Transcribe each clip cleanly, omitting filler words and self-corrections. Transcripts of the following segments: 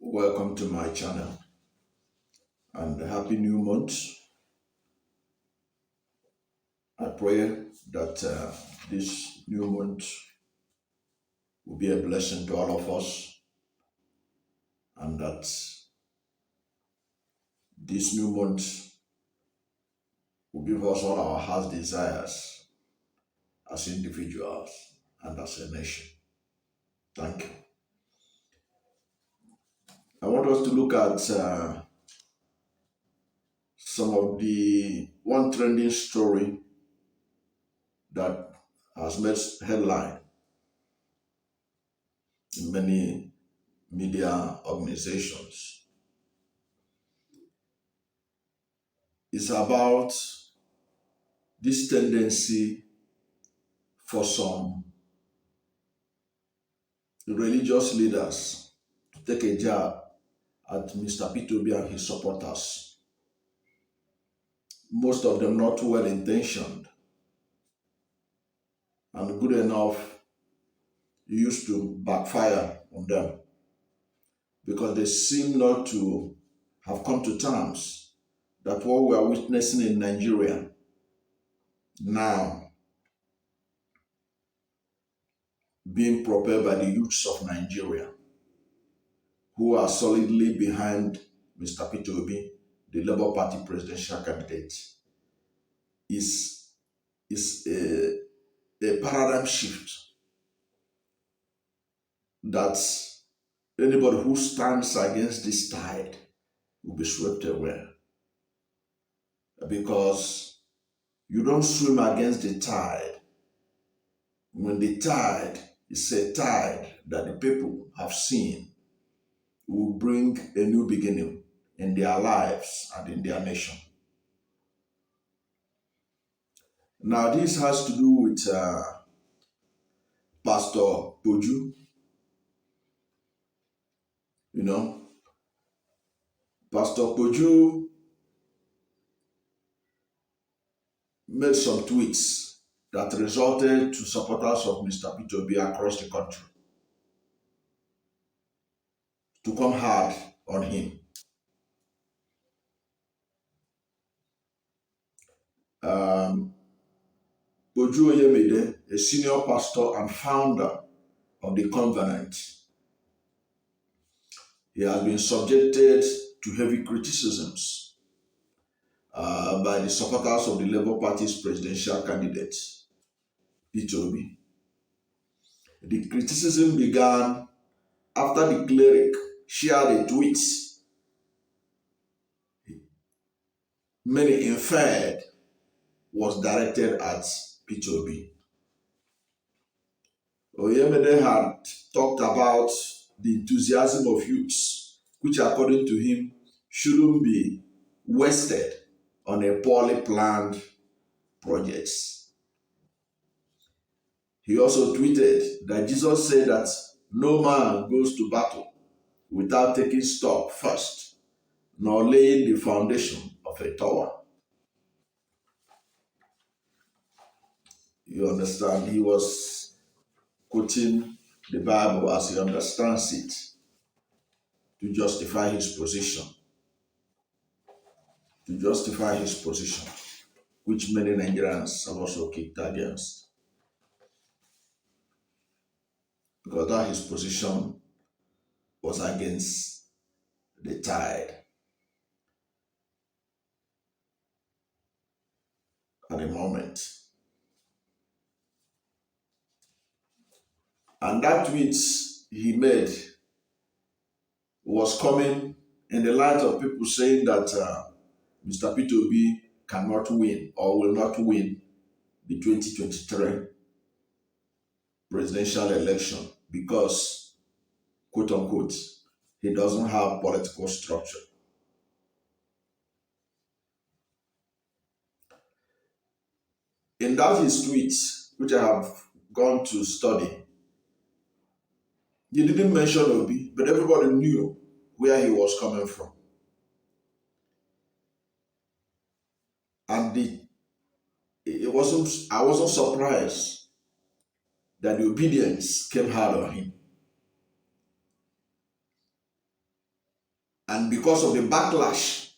Welcome to my channel and happy new month. I pray that this new month will be a blessing to all of us and that this new month will give us all our heart's desires as individuals and as a nation. Thank you. I want us to look at some of the one trending story that has made headline in many media organizations. It's about this tendency for some religious leaders to take a jab at Mr. Poju and his supporters. Most of them not well intentioned and good enough used to backfire on them because they seem not to have come to terms that what we are witnessing in Nigeria now being propelled by the youths of Nigeria who are solidly behind Mr. Poju, the Labour Party presidential candidate, is a paradigm shift that anybody who stands against this tide will be swept away. Because you don't swim against the tide when the tide is a tide that the people have seen will bring a new beginning in their lives and in their nation. Now, this has to do with Pastor Poju. Pastor Poju made some tweets that resulted to supporters of Mr. Poju across the country to come hard on him. Poju Oyemide, a senior pastor and founder of the Covenant, he has been subjected to heavy criticisms by the supporters of the Labour Party's presidential candidate, Poju. The criticism began after the cleric shared a tweet many inferred was directed at Poju. Oyemide had talked about the enthusiasm of youths, which according to him shouldn't be wasted on a poorly planned projects. He also tweeted that Jesus said that no man goes to battle without taking stock first, nor laying the foundation of a tower. You understand? He was quoting the Bible as he understands it to justify his position. Which many Nigerians have also kicked against. Because that his position was against the tide at the moment. And that tweet he made was coming in the light of people saying that Mr. Poju cannot win or will not win the 2023 presidential election because, quote unquote, he doesn't have political structure. In that his tweets, which I have gone to study, he didn't mention Obi, but everybody knew where he was coming from. And I wasn't surprised that the obedience came hard on him. And because of the backlash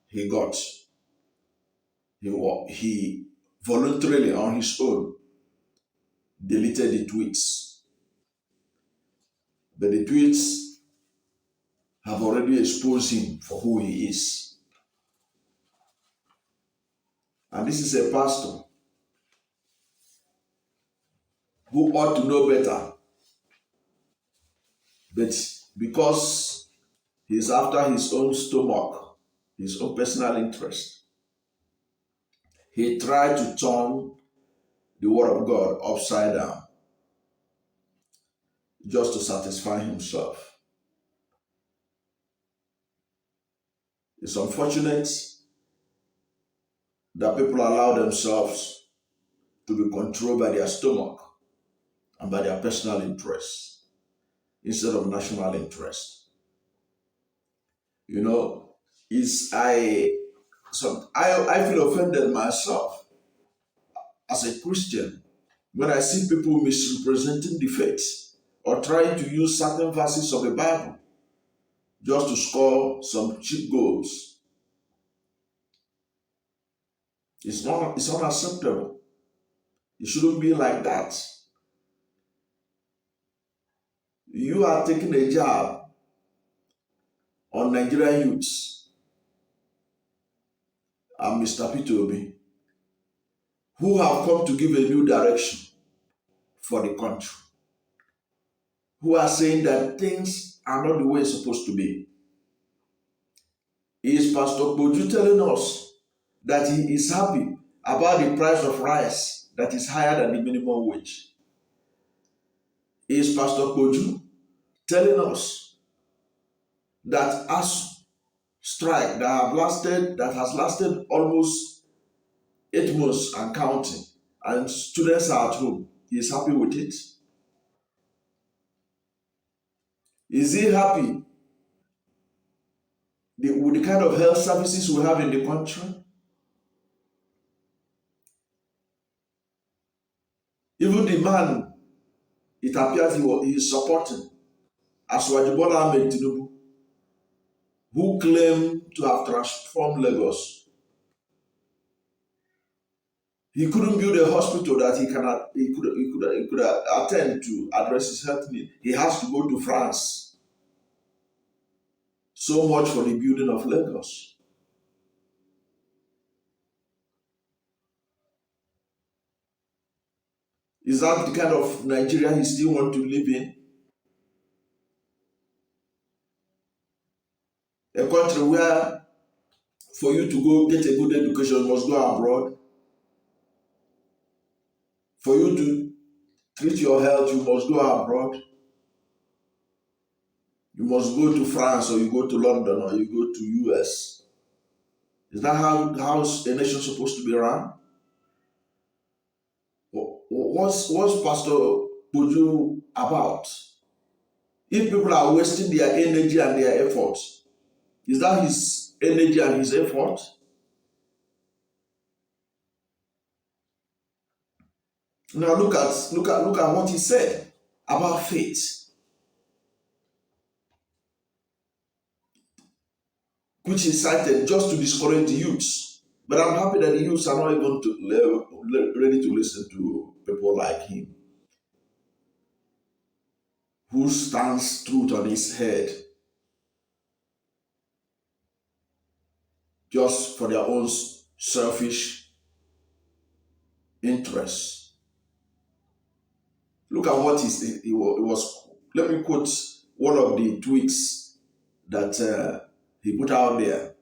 he got, he voluntarily on his own deleted the tweets. But the tweets have already exposed him for who he is. And this is a pastor who ought to know better. But because he's after his own stomach, his own personal interest, he tried to turn the word of God upside down just to satisfy himself. It's unfortunate that people allow themselves to be controlled by their stomach and by their personal interests instead of national interest. You know, is I feel offended myself as a Christian when I see people misrepresenting the faith or trying to use certain verses of the Bible just to score some cheap goals. It's unacceptable. It shouldn't be like that. You are taking a jab on Nigerian youths and Mr. P2B, who have come to give a new direction for the country, who are saying that things are not the way it's supposed to be. Is Pastor Poju telling us that he is happy about the price of rice that is higher than the minimum wage? Is Pastor Poju telling us that as strike that has lasted almost 8 months and counting, and students are at home, he is happy with it? Is he happy with the kind of health services we have in the country? Even the man it appears he is supporting, Asiwaju Bola Ahmed Tinubu, who claim to have transformed Lagos. He couldn't build a hospital that he could attend to address his health need. He has to go to France. So much for the building of Lagos. Is that the kind of Nigeria he still want to live in? A country where for you to go get a good education you must go abroad. For you to treat your health, you must go abroad. You must go to France, or you go to London, or you go to US. Is that how a nation supposed to be run? What's Pastor Poju about? If people are wasting their energy and their efforts, is that his energy and his effort? Now look at what he said about faith, which he cited just to discourage the youths. But I'm happy that the youths are not even ready to listen to people like him, who stands truth on his head just for their own selfish interests. Look at what he was. Let me quote one of the tweets that he put out there.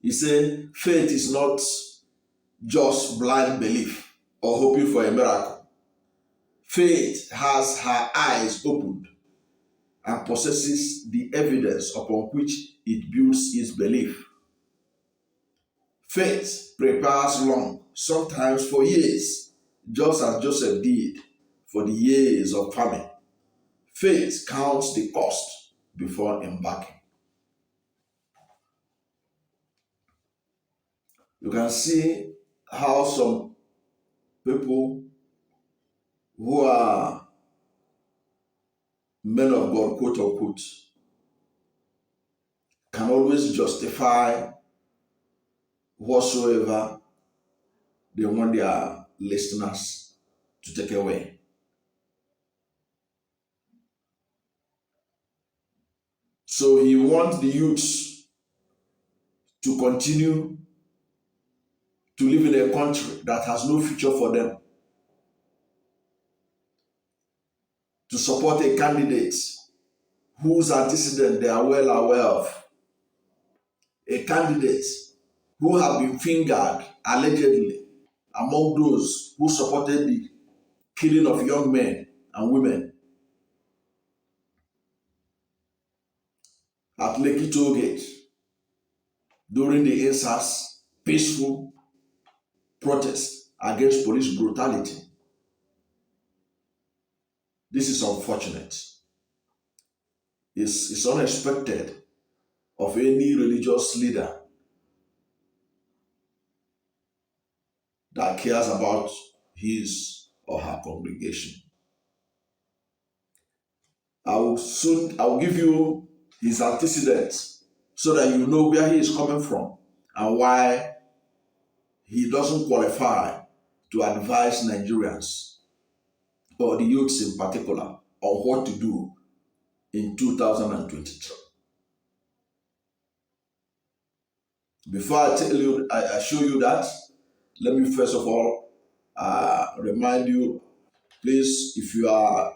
He said, faith is not just blind belief or hoping for a miracle. Faith has her eyes opened and possesses the evidence upon which it builds its belief. Faith prepares long, sometimes for years, just as Joseph did for the years of famine. Faith counts the cost before embarking. You can see how some people who are men of God, quote unquote, can always justify whatsoever they want their listeners to take away. So he wants the youths to continue to live in a country that has no future for them, to support a candidate whose antecedent they are well aware of, a candidate who have been fingered allegedly among those who supported the killing of young men and women at Lekki Tollgate during the INSAS peaceful protest against police brutality. This is unfortunate. It's unexpected of any religious leader that cares about his or her congregation. I will give you his antecedents so that you know where he is coming from and why he doesn't qualify to advise Nigerians or the youths in particular on what to do in 2023. Before I show you that, let me first of all remind you, please, if you are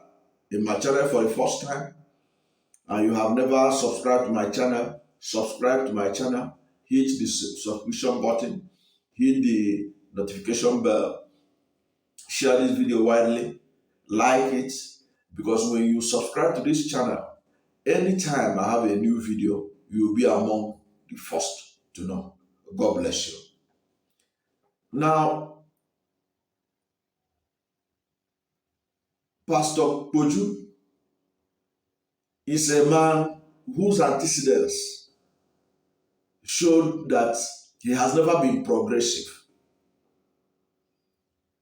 in my channel for the first time and you have never subscribed to my channel, subscribe to my channel, hit the subscription button, hit the notification bell, share this video widely, like it, because when you subscribe to this channel, anytime I have a new video, you will be among the first to know. God bless you. Now, Pastor Poju is a man whose antecedents showed that he has never been progressive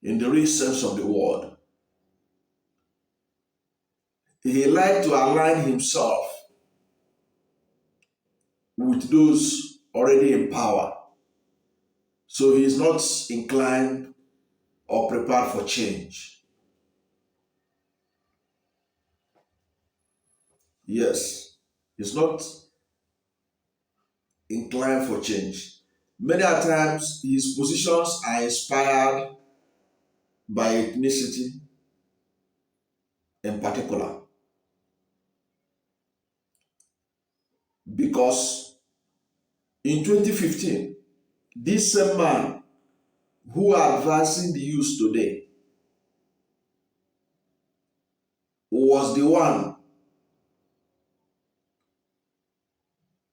in the real sense of the word. He liked to align himself with those already in power. So he is not inclined or prepared for change. Yes, he's not inclined for change. Many a times his positions are inspired by ethnicity in particular. Because in 2015, this same man who are advancing the youth today was the one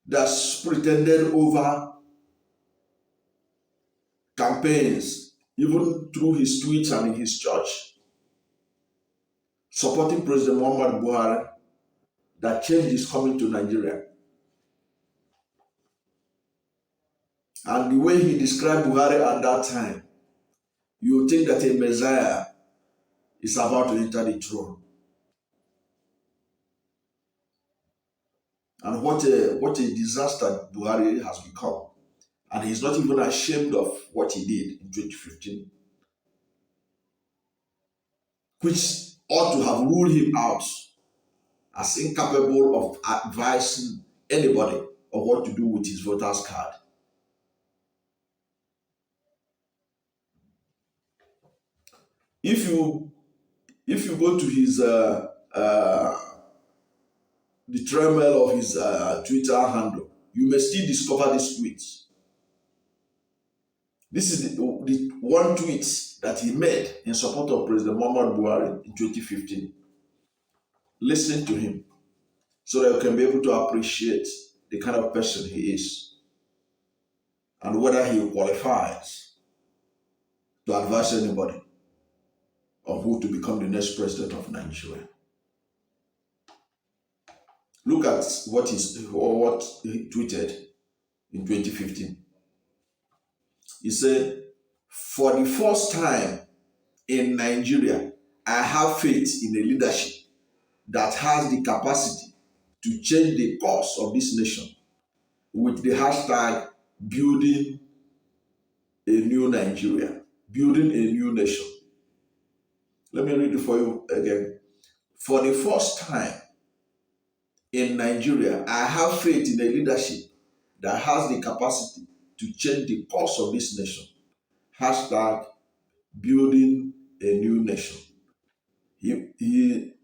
that pretended over campaigns, even through his tweets and in his church, supporting President Muhammad Buhari, that change is coming to Nigeria. And the way he described Buhari at that time, you would think that a Messiah is about to enter the throne. And what a disaster Buhari has become. And he's not even ashamed of what he did in 2015, which ought to have ruled him out as incapable of advising anybody on what to do with his voter's card. If you go to his the tremel of his Twitter handle, you may still discover this tweet. This is the one tweet that he made in support of President Muhammad Buhari in 2015. Listen to him so that you can be able to appreciate the kind of person he is and whether he qualifies to advise anybody on who to become the next president of Nigeria. Look at what he tweeted in 2015. He said, "For the first time in Nigeria, I have faith in a leadership that has the capacity to change the course of this nation with the hashtag building a new Nigeria, building a new nation. Let me read it for you again. For the first time in Nigeria, I have faith in a leadership that has the capacity to change the course of this nation. Hashtag building a new nation. He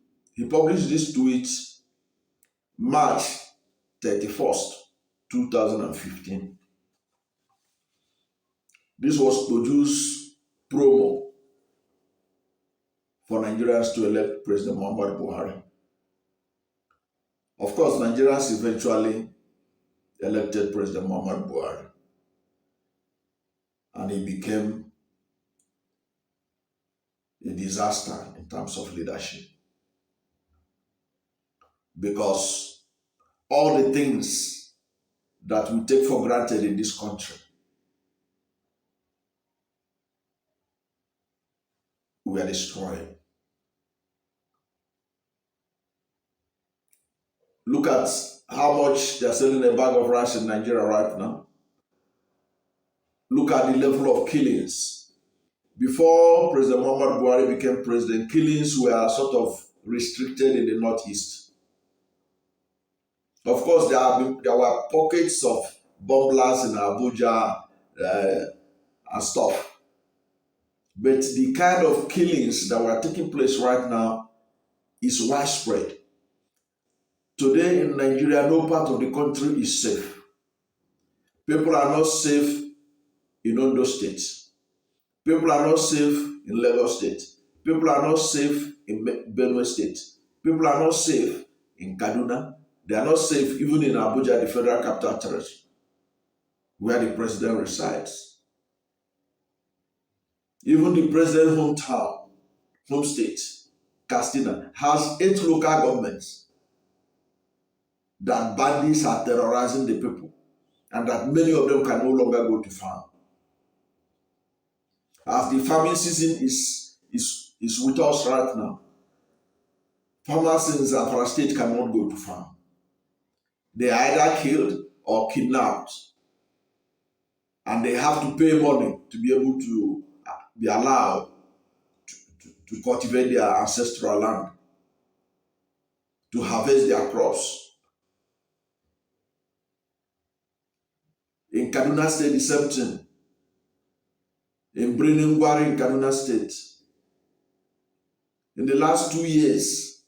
published this tweet March 31st, 2015. This was Poju's promo for Nigerians to elect President Muhammadu Buhari. Of course, Nigerians eventually elected President Muhammadu Buhari, and he became a disaster in terms of leadership, because all the things that we take for granted in this country we are destroying. Look at how much they're selling a bag of rice in Nigeria right now. Look at the level of killings. Before President Muhammadu Buhari became president, killings were sort of restricted in the Northeast. Of course, there were pockets of bomb blasts in Abuja and stuff. But the kind of killings that were taking place right now is widespread. Today in Nigeria, no part of the country is safe. People are not safe in Ondo State. People are not safe in Lagos State. People are not safe in Benue State. People are not safe in Kaduna. They are not safe even in Abuja, the Federal Capital Territory, where the president resides. Even the president's hometown, home state, Castina, has 8 local governments that bandits are terrorizing the people, and that many of them can no longer go to farm. As the farming season is with us right now, farmers in Zamfara State cannot go to farm. They are either killed or kidnapped, and they have to pay money to be able to be allowed to cultivate their ancestral land, to harvest their crops. In Kaduna State, the same thing. In Briningwari in Kaduna State, in the last 2 years,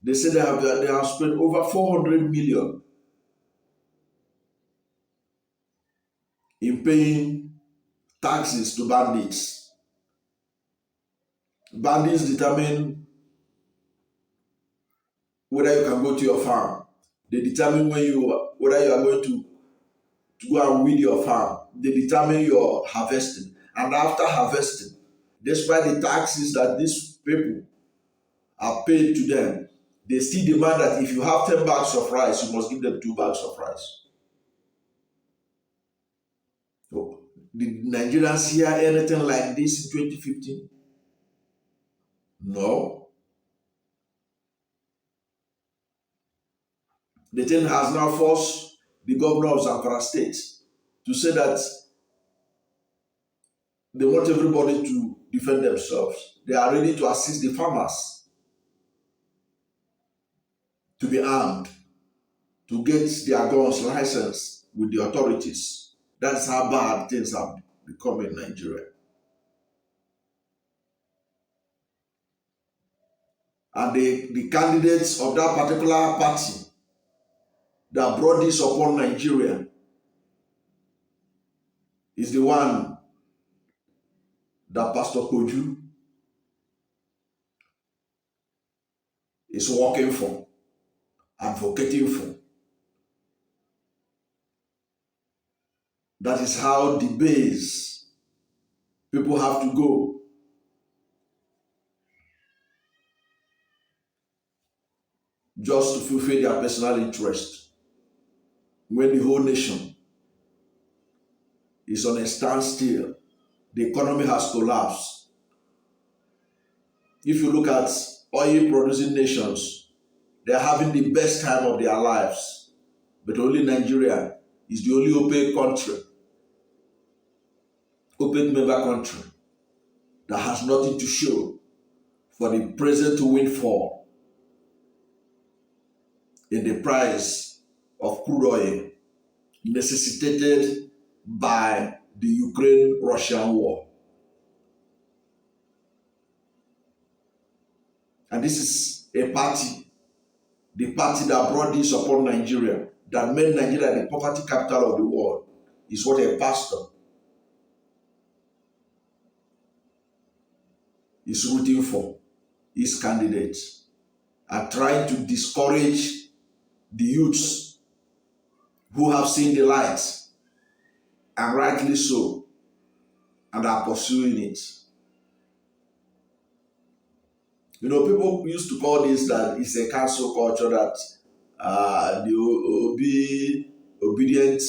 they say they have spent over 400 million in paying taxes to bandits. Bandits determine whether you can go to your farm. They determine whether you are going to go and weed your farm. They determine your harvesting. And after harvesting, despite the taxes that these people are paid to them, they still demand that if you have 10 bags of rice, you must give them 2 bags of rice. So, did Nigerians hear anything like this in 2015? No. The thing has now forced the governor of Zamfara State to say that they want everybody to defend themselves. They are ready to assist the farmers to be armed, to get their guns licensed with the authorities. That's how bad things have become in Nigeria. And the candidates of that particular party that brought this upon Nigeria is the one that Pastor Poju is working for, advocating for. That is how the base people have to go just to fulfill their personal interest, when the whole nation is on a standstill. The economy has collapsed. If you look at oil producing nations, they are having the best time of their lives, but only Nigeria is the only OPEC member country that has nothing to show for the present windfall in the price of crude oil necessitated by the Ukraine-Russian war. And this is a party, the party that brought this upon Nigeria, that made Nigeria the poverty capital of the world, is what a pastor is rooting for his candidates and trying to discourage the youths who have seen the light, and rightly so, and are pursuing it. You know, people used to call this that it's a cancel culture, that the obedient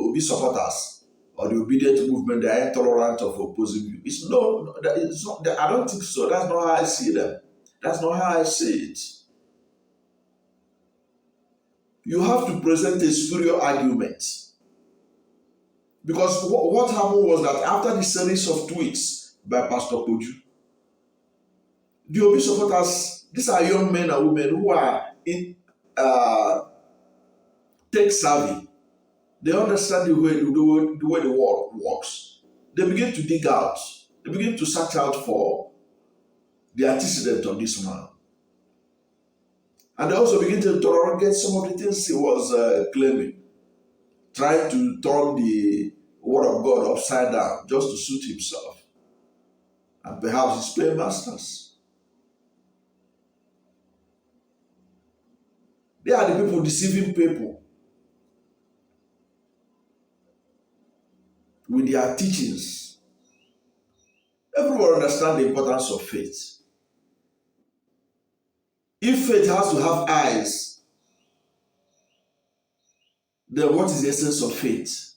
Obi supporters or the obedient movement, they are intolerant of opposing view. It's not. I don't think so. That's not how I see them. That's not how I see it. You have to present a superior argument. Because what happened was that after the series of tweets by Pastor Poju, the Obi supporters, these are young men and women who are tech savvy. They understand the way the world works. They begin to dig out. They begin to search out for the antecedent of this man. And they also begin to interrogate some of the things he was claiming, trying to turn the word of God upside down just to suit himself and perhaps his paymasters. They are the people deceiving people with their teachings. Everyone understands the importance of faith. If faith has to have eyes, then what is the essence of faith?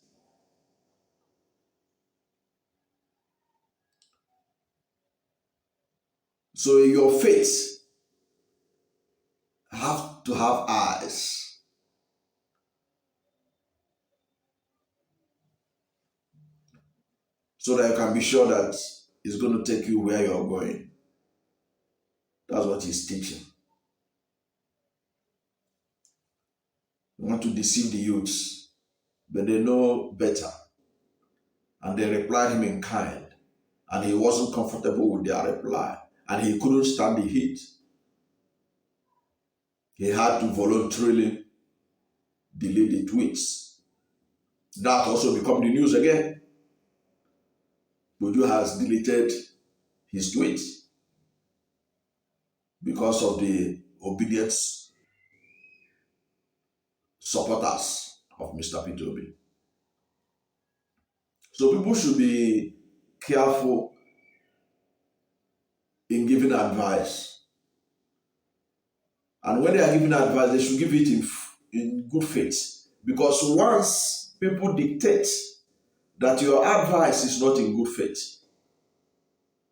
So your faith have to have eyes. So that you can be sure that it's going to take you where you're going. That's what he's teaching. You want to deceive the youths, but they know better. And they replied him in kind. And he wasn't comfortable with their reply. And he couldn't stand the heat. He had to voluntarily delete the tweets. That also became the news again. Poju has deleted his tweets because of the obedient supporters of Mr. Peter Obi. So people should be careful in giving advice. And when they are giving advice, they should give it in good faith. Because once people dictate that your advice is not in good faith,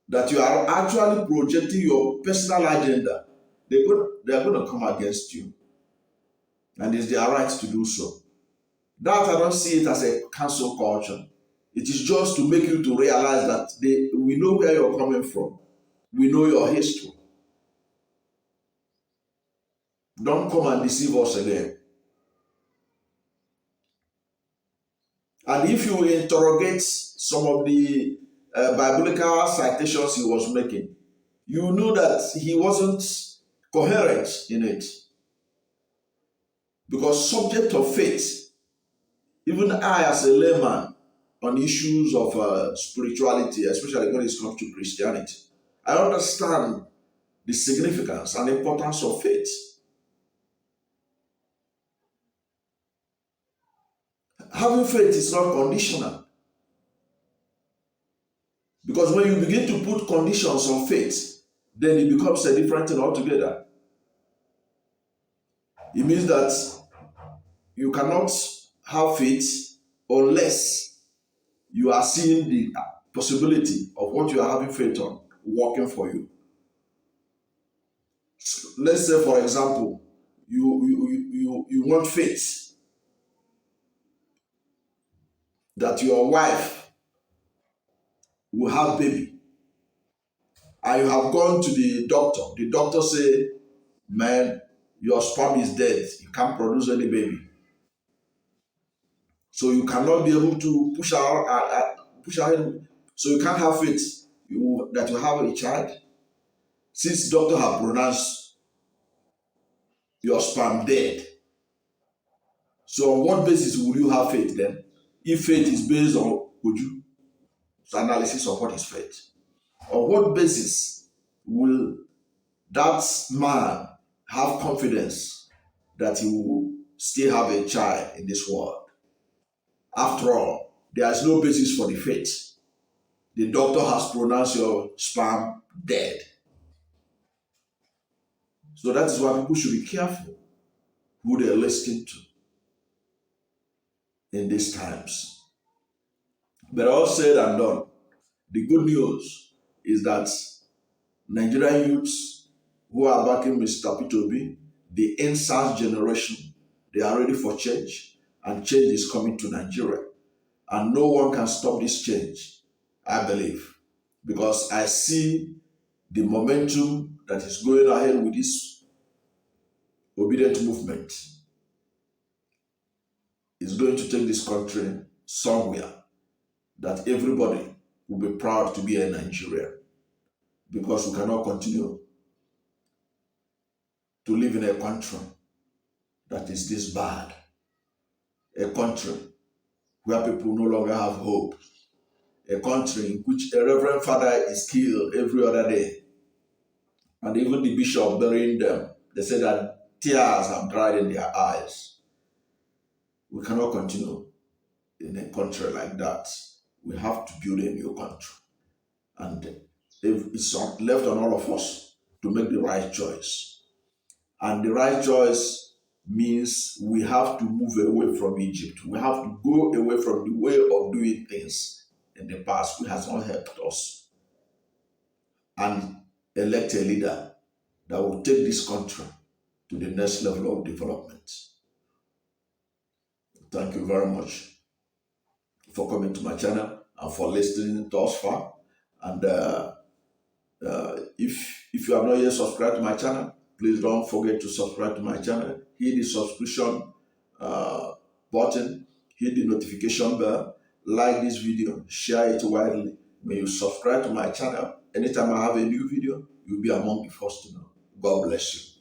that you are actually projecting your personal agenda, they are going to come against you. And it's their right to do so. That I don't see it as a cancel culture. It is just to make you to realize that we know where you're coming from. We know your history. Don't come and deceive us again. And if you interrogate some of the biblical citations he was making, you know that he wasn't coherent in it. Because subject of faith, even I as a layman on issues of spirituality, especially when it comes to Christianity, I understand the significance and importance of faith. Having faith is not conditional. Because when you begin to put conditions on faith, then it becomes a different thing altogether. It means that you cannot have faith unless you are seeing the possibility of what you are having faith on working for you. Let's say, for example, you want faith that your wife will have baby, and you have gone to the doctor say, man, your sperm is dead, you can't produce any baby, so you cannot be able to push out, so you can't have faith that you have a child, since doctor have pronounced your sperm dead. So on what basis will you have faith then? If faith is based on Poju analysis of what is faith, on what basis will that man have confidence that he will still have a child in this world? After all, there is no basis for the faith. The doctor has pronounced your sperm dead. So that is why people should be careful who they are listening to in these times. But all said and done, the good news is that Nigerian youths who are backing Mr. P2B, the NSAS generation, they are ready for change, and change is coming to Nigeria. And no one can stop this change, I believe, because I see the momentum that is going ahead with this obedient movement is going to take this country somewhere that everybody will be proud to be a Nigerian, because we cannot continue to live in a country that is this bad, a country where people no longer have hope, a country in which a reverend father is killed every other day, and even the bishop burying them, they say that tears have dried in their eyes. We cannot continue in a country like that. We have to build a new country, and it's left on all of us to make the right choice. And the right choice means we have to move away from Egypt. We have to go away from the way of doing things in the past, which has not helped us, and elect a leader that will take this country to the next level of development. Thank you very much for coming to my channel and for listening thus far. And if you have not yet subscribed to my channel, please don't forget to subscribe to my channel. Hit the subscription button, hit the notification bell, like this video, share it widely. When you subscribe to my channel, anytime I have a new video, you'll be among the first to know. God bless you.